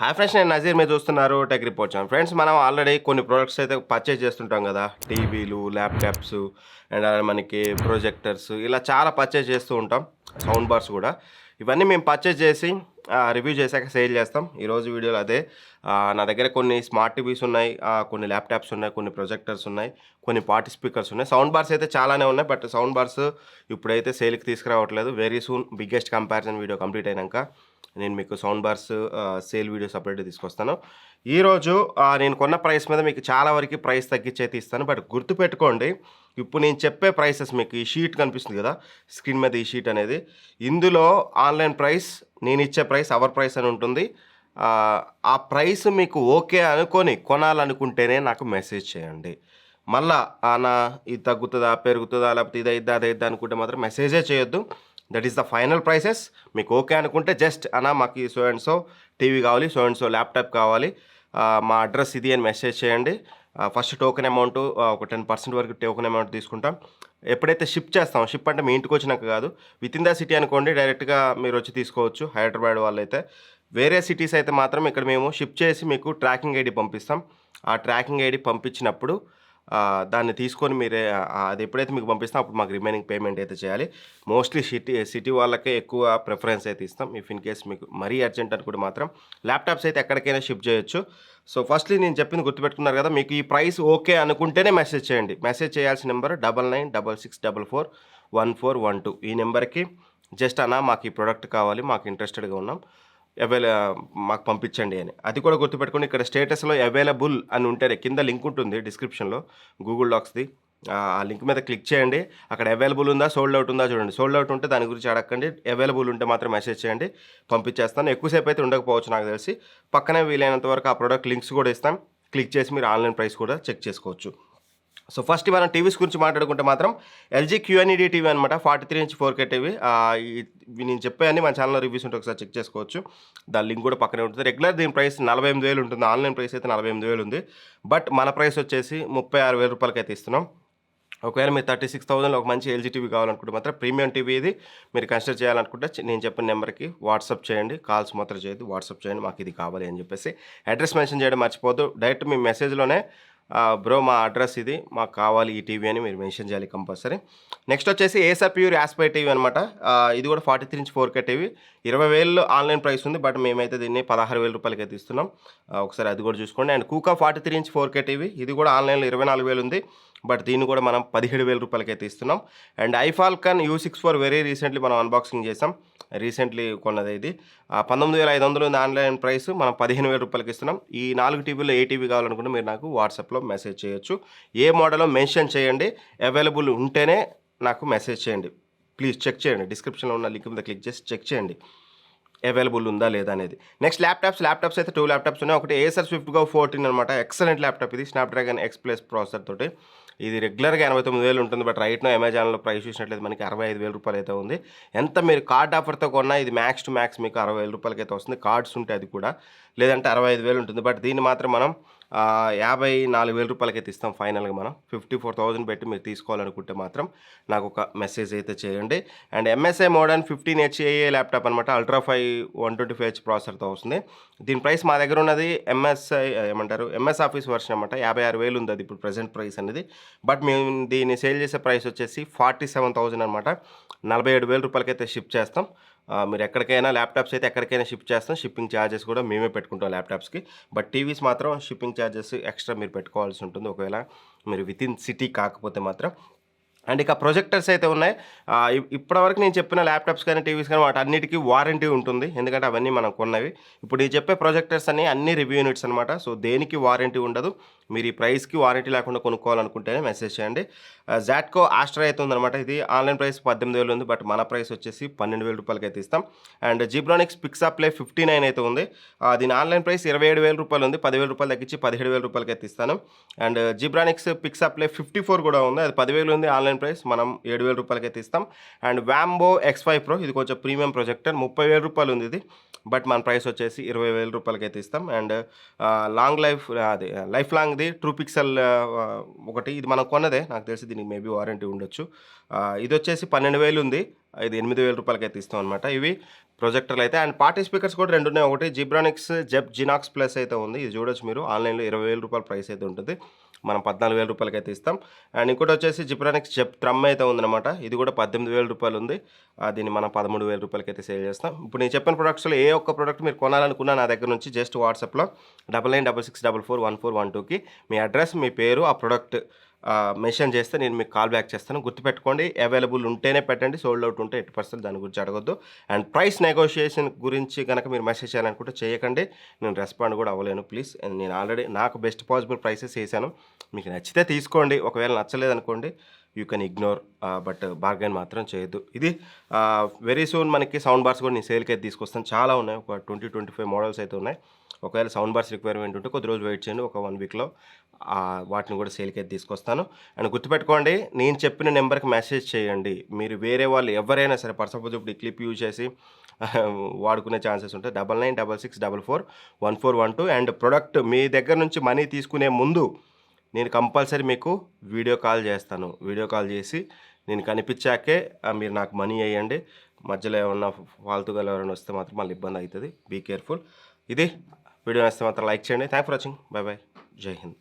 Hi friends, నేను నజీర్. మీరు చూస్తున్నారు టెక్ రిపోర్ట్ ఛానల్. ఫ్రెండ్స్, మనం ఆల్రెడీ కొన్ని ప్రొడక్ట్స్ అయితే పర్చేజ్ చేస్తుంటాం కదా. టీవీలు, ల్యాప్టాప్స్ అండ్ అలానే మనకి ప్రొజెక్టర్స్ ఇలా చాలా పర్చేజ్ చేస్తూ ఉంటాం. సౌండ్ బార్స్ కూడా. ఇవన్నీ మేము పర్చేజ్ చేసి రివ్యూ చేశాక సేల్ చేస్తాం. ఈరోజు వీడియోలో అదే. నా దగ్గర కొన్ని స్మార్ట్ టీవీస్ ఉన్నాయి, కొన్ని ల్యాప్టాప్స్ ఉన్నాయి, కొన్ని ప్రొజెక్టర్స్ ఉన్నాయి, కొన్ని పార్టీ స్పీకర్స్ ఉన్నాయి. సౌండ్ బార్స్ అయితే చాలానే ఉన్నాయి, బట్ సౌండ్ బార్స్ ఇప్పుడైతే సేల్కి తీసుకురావట్లేదు. Very soon biggest comparison video complete అయినాక నేను మీకు సౌండ్ బార్స్ సేల్ వీడియో సపరేట్గా తీసుకొస్తాను. ఈరోజు నేను కొన్న ప్రైస్ మీద మీకు చాలా వరకు ప్రైస్ తగ్గించైతే ఇస్తాను. బట్ గుర్తుపెట్టుకోండి, ఇప్పుడు నేను చెప్పే ప్రైసెస్ మీకు ఈ షీట్ కనిపిస్తుంది కదా స్క్రీన్ మీద, ఈ షీట్ అనేది ఇందులో ఆన్లైన్ ప్రైస్, నేను ఇచ్చే ప్రైస్, అవర్ ప్రైస్ అని ఉంటుంది. ఆ ప్రైస్ మీకు ఓకే అనుకొని కొనాలనుకుంటేనే నాకు మెసేజ్ చేయండి. మళ్ళా నా ఇది తగ్గుతుందా, పెరుగుతుందా, లేకపోతే ఇదైద్దా అదైద్దా అనుకుంటే మాత్రం మెసేజే చేయొద్దు. That is the final prices. మీకు ఓకే అనుకుంటే జస్ట్ మాకు సో అండ్ సో టీవీ కావాలి, సో అండ్ సో ల్యాప్టాప్ కావాలి, మా అడ్రస్ ఇది అని మెసేజ్ చేయండి. ఫస్ట్ టోకెన్ అమౌంట్ ఒక 10% వరకు టోకెన్ అమౌంట్ తీసుకుంటాం. ఎప్పుడైతే షిప్ చేస్తాం, షిప్ అంటే మీ ఇంటికి వచ్చినాక కాదు, విత్ ఇన్ ద సిటీ అనుకోండి, డైరెక్ట్గా మీరు వచ్చి తీసుకోవచ్చు. హైదరాబాద్ వాళ్ళు అయితే, వేరే సిటీస్ అయితే మాత్రం ఇక్కడ మేము షిప్ చేసి మీకు ట్రాకింగ్ ఐడి పంపిస్తాం. ఆ ట్రాకింగ్ ఐడి పంపించినప్పుడు దాన్ని తీసుకొని మీరే అది ఎప్పుడైతే మీకు పంపిస్తాం అప్పుడు మాకు రిమైనింగ్ పేమెంట్ అయితే చేయాలి. మోస్ట్లీ సిటీ వాళ్ళకే ఎక్కువ ప్రిఫరెన్స్ అయితే ఇస్తాం. ఇఫ్ ఇన్ కేస్ మీకు మరీ అర్జెంట్ అనుకుంటే మాత్రం ల్యాప్టాప్స్ అయితే ఎక్కడికైనా షిప్ చేయొచ్చు. సో ఫస్ట్లీ నేను చెప్పింది గుర్తుపెట్టుకున్నారు కదా. మీకు ఈ ప్రైస్ ఓకే అనుకుంటేనే మెసేజ్ చేయండి. మెసేజ్ చేయాల్సిన నెంబర్ 9966441412. ఈ నెంబర్కి జస్ట్ మాకు ఈ ప్రోడక్ట్ కావాలి, మాకు ఇంట్రెస్టెడ్గా ఉన్నాం, మాకు పంపించండి అని. అది కూడా గుర్తుపెట్టుకోండి, ఇక్కడ స్టేటస్లో అవైలబుల్ అని ఉంటేనే కింద లింక్ ఉంటుంది డిస్క్రిప్షన్లో గూగుల్ డాక్స్ది. ఆ లింక్ మీద క్లిక్ చేయండి. అక్కడ అవైలబుల్ ఉందా, సోల్డ్ అవుట్ ఉందా చూడండి. సోల్డ్ అవుట్ ఉంటే దాని గురించి అడగండి, అవైలబుల్ ఉంటే మాత్రం మెసేజ్ చేయండి, పంపించేస్తాను. ఎక్కువసేపు అయితే ఉండకపోవచ్చు నాకు తెలిసి. పక్కనే వీలైనంత వరకు ఆ ప్రోడక్ట్ లింక్స్ కూడా ఇస్తాం. క్లిక్ చేసి మీరు ఆన్లైన్ ప్రైస్ కూడా చెక్ చేసుకోవచ్చు. సో ఫస్ట్ మనం టీవీస్ గురించి మాట్లాడుకుంటే మాత్రం ఎల్జీ క్యూఎన్ఈడి టీవీ అనమాట, 43 ఇంచ్ 4K టీవీ. నేను చెప్పాయని మన ఛానల్లో రివ్యూస్ ఉంటే ఒకసారి చెక్ చేసుకోవచ్చు. దాని లింక్ కూడా పక్కనే ఉంటుంది. రెగ్యులర్ దీని ప్రైస్ 48,000 ఉంటుంది, ఆన్లైన్ ప్రైస్ అయితే 48,000 ఉంది. బట్ మన ప్రైస్ వచ్చేసి 36,000 రూపాయలకి అయితే ఇస్తున్నాం. ఒకవేళ మీరు 36,000లో ఒక మంచి ఎల్జీ టీవీ కావాలనుకుంటే మాత్రం ప్రీమియం టీవీ ఇది మీరు కన్సిడర్ చేయాలనుకుంటే నేను చెప్పిన నెంబర్కి వాట్సాప్ చేయండి. కాల్స్ మాత్రం చేయొద్దు, వాట్సాప్ చేయండి, మాకు ఇది కావాలి అని చెప్పేసి. అడ్రస్ మెన్షన్ చేయడం మర్చిపోద్దు. డైరెక్ట్ మీ మెసేజ్లోనే బ్రో మా అడ్రస్ ఇది, మాకు కావాలి ఈ టీవీ అని మీరు మెన్షన్ చేయాలి కంపల్సరీ. నెక్స్ట్ వచ్చేసి ఏసర్ ప్యూర్ యాస్పై టీవీ అనమాట. ఇది కూడా 43 inch 4K TV. 20,000 online price ఉంది, బట్ మేమైతే దీన్ని 16,000 రూపాయలకి అయితే ఇస్తున్నాం. ఒకసారి అది కూడా చూసుకోండి. అండ్ కూకా 43 ఇంచ్ 4K టీవీ, ఇది కూడా ఆన్లైన్లో 24,000 ఉంది, బట్ దీన్ని కూడా మనం 17,000 రూపాయలకి అయితే ఇస్తున్నాం. అండ్ ఐఫాల్కన్ U64 వెరీ రీసెంట్లీ మనం అన్బాక్సింగ్ చేసాం. రీసెంట్లీ కొన్నది ఇది. 19,500 ఉంది ఆన్లైన్ ప్రైస్, మనం 15,000 రూపాయలకి ఇస్తున్నాం. ఈ 4 టీవీలో ఏ టీవీ కావాలనుకుంటే మీరు నాకు వాట్సాప్లో మెసేజ్ చేయొచ్చు. ఏ మోడలో మెన్షన్ చేయండి, అవైలబుల్ ఉంటేనే నాకు మెసేజ్ చేయండి. ప్లీజ్ చెక్ చేయండి, డిస్క్రిప్షన్లో ఉన్న లింక్ మీద క్లిక్ చేసి చెక్ చేయండి అవైలబుల్ ఉందా లేదా అనేది. నెక్స్ట్ ల్యాప్టాప్స్ అయితే 2 ల్యాప్టాప్స్ ఉన్నాయి. ఒకటి ఏసర్ స్విఫ్ట్ గో 14 అనమాట, ఎక్సలెంట్ ల్యాప్టాప్ ఇది, స్నాప్డ్రాగన్ X ప్లస్ ప్రాసెసర్ తోటి. ఇది రెగ్యులర్గా 89,000 ఉంటుంది, బట్ రైట్నో అమెజాన్లో ప్రైస్ చూసినట్లయితే మనకి 65,000 రూపాయలు అయితే ఉంది. ఎంత మీరు కార్డ్ ఆఫర్తో కొన్నా ఇది మ్యాక్స్ టు మ్యాక్స్ మీకు 60,000 రూపాయలకి అయితే వస్తుంది. కార్డ్స్ ఉంటే అది కూడా, లేదంటే 65,000 ఉంటుంది. బట్ దీన్ని మాత్రం మనం 54,000 రూపాయలకి అయితే ఇస్తాం ఫైనల్గా. మనం 54,000 పెట్టి మీరు తీసుకోవాలనుకుంటే మాత్రం నాకు ఒక మెసేజ్ అయితే చేయండి. And MSI modern 15H AA laptop అనమాట, అల్ట్రా 5 125H ప్రాసెసర్తో వస్తుంది. దీని ప్రైస్ మా దగ్గర ఉన్నది MS ఆఫీస్ వర్షన్ అనమాట, 56,000 ఉంది అది ఇప్పుడు ప్రజెంట్ ప్రైస్ అనేది. బట్ మేము దీన్ని సేల్ చేసే ప్రైస్ వచ్చేసి 47,000 అనమాట, 47,000 రూపాయలకైతే షిప్ చేస్తాం. మీరు ఎక్కడికైనా ల్యాప్టాప్స్ అయితే ఎక్కడికైనా షిప్ చేస్తాం. షిప్పింగ్ ఛార్జెస్ కూడా మేమే పెట్టుకుంటాం ల్యాప్టాప్స్కి. బట్ టీవీస్ మాత్రం షిప్పింగ్ ఛార్జెస్ ఎక్స్ట్రా మీరు పెట్టుకోవాల్సి ఉంటుంది, ఒకవేళ మీరు విత్ ఇన్ సిటీ కాకపోతే మాత్రం. అండ్ ఇక ప్రొజెక్టర్స్ అయితే ఉన్నాయి. ఇప్పటివరకు నేను చెప్పిన ల్యాప్టాప్స్ కానీ టీవీస్ కానీ వాటి అన్నిటికీ వారంటీ ఉంటుంది, ఎందుకంటే అవన్నీ మనం కొన్నవి. ఇప్పుడు నేను చెప్పే ప్రొజెక్టర్స్ అన్ని రివ్యూ యూనిట్స్ అనమాట. సో దేనికి వారంటీ ఉండదు. మీరు ఈ ప్రైస్కి వారంటీ లేకుండా కొనుక్కోవాలనుకుంటేనే మెసేజ్ చేయండి. జాట్కో ఆస్ట్రా అయితే ఉందన్నమాట, ఇది ఆన్లైన్ ప్రైస్ 18,000 ఉంది, బట్ మన ప్రైస్ వచ్చేసి 12,000 రూపాయలకి అయితే ఇస్తాం. అండ్ జిబ్రానిక్స్ పిక్సాప్లే 59 అయితే ఉంది, దీని ఆన్లైన్ ప్రైస్ 27,000 రూపాయలు ఉంది, 10,000 రూపాయలు తగ్గించి 17,000 రూపాయలకి అయితే ఇస్తాను. అండ్ జిబ్రానిక్స్ పిక్సాప్లే 54 కూడా ఉంది, అది 10,000 ఉంది ఆన్లైన్ ప్రైస్, మనం 7,000 రూపాయలకి అయితే ఇస్తాం. అండ్ వ్యాంబో X5 Pro, ఇది కొంచెం ప్రీమియం ప్రొజెక్టర్, 30,000 రూపాయలు ఉంది ఇది, బట్ మన ప్రైస్ వచ్చేసి 20,000 రూపాయలకి అయితే ఇస్తాం. అండ్ లైఫ్ లాంగ్ది ట్రూ పిక్సెల్ ఒకటి, ఇది మనం కొన్నదే, నాకు తెలిసి దీనికి మేబీ వారంటీ ఉండొచ్చు. ఇది వచ్చేసి 12,000 ఉంది, ఇది 8,000 రూపాయలకైతే ఇస్తాం అనమాట. ఇవి ప్రొజెక్టర్లు అయితే అండ్ పార్టీ స్పీకర్స్ కూడా 2 ఉన్నాయి. ఒకటి జిబ్రానిక్స్ జినాక్స్ ప్లస్ అయితే ఉంది. ఇది చూడొచ్చు మీరు ఆన్‌లైన్‌లో 20,000 రూపాయల ప్రైస్ అయితే ఉంటుంది. మనం 14,000 రూపాయలకైతే ఇస్తాం. అండ్ ఇంకోటి వచ్చేసి జిబ్రానిక్స్ థ్రమ్ అయితే ఉందన్నమాట. ఇది కూడా 18,000 రూపాయలు ఉంది. దీన్ని మనం 13,000 రూపాయలకైతే సేల్ చేస్తాం. ఇప్పుడు నేను చెప్పిన ప్రొడక్ట్స్‌లో ఏ ఒక్క ప్రొడక్ట్ మీరు కొనాలనుకున్నా నా దగ్గర నుంచి జస్ట్ వాట్సాప్‌లో 9966441412కి మీ అడ్రస్, మీ పేరు, ఆ ప్రొడక్ట్ మెన్షన్ చేస్తే నేను మీకు కాల్ బ్యాక్ చేస్తాను. గుర్తుపెట్టుకోండి, అవైలబుల్ ఉంటేనే పెట్టండి. సోల్డ్ అవుట్ ఉంటే 8% దాని గురించి అడగొద్దు. అండ్ ప్రైస్ నెగోషియేషన్ గురించి కనుక మీరు మెసేజ్ చేయాలనుకుంటే చేయకండి. నేను రెస్పాండ్ కూడా అవ్వలేను ప్లీజ్. నేను ఆల్రెడీ నాకు బెస్ట్ పాసిబుల్ ప్రైసెస్ వేసాను. మీకు నచ్చితే తీసుకోండి. ఒకవేళ నచ్చలేదనుకోండి you can ignore. But bargain మాత్రం చేయొద్దు. ఇది వెరీ సూన్ మనకి సౌండ్ బార్స్ కూడా నేను సేల్కి అయితే తీసుకొస్తాను. చాలా ఉన్నాయి, ఒక 20-25 మోడల్స్ అయితే ఉన్నాయి. ఒకవేళ సౌండ్ బార్స్ రిక్వైర్మెంట్ ఉంటే కొద్ది రోజు వెయిట్ చేయండి. ఒక 1 వీక్లో వాటిని కూడా సేల్కి అయితే తీసుకొస్తాను. అండ్ గుర్తుపెట్టుకోండి, నేను చెప్పిన నెంబర్కి మెసేజ్ చేయండి. మీరు వేరే వాళ్ళు ఎవరైనా సరే ఫర్ సపోజ్ ఇప్పుడు ఈ క్లిప్ యూజ్ చేసి వాడుకునే ఛాన్సెస్ ఉంటాయి. 9966441412 అండ్ ప్రొడక్ట్ మీ దగ్గర నుంచి మనీ తీసుకునే ముందు నేను కంపల్సరీ మీకు వీడియో కాల్ చేస్తాను. వీడియో కాల్ చేసి నేను కనిపించాకే మీరు నాకు మనీ వేయండి. మధ్యలో ఏమన్నా ఫాల్తుగా ఎవరైనా వస్తే మాత్రం మళ్ళీ ఇబ్బంది అవుతుంది. Be careful. ఇది వీడియో నచ్చితే మాత్రం లైక్ చేయండి. Thank for watching. By by. జై హింద్.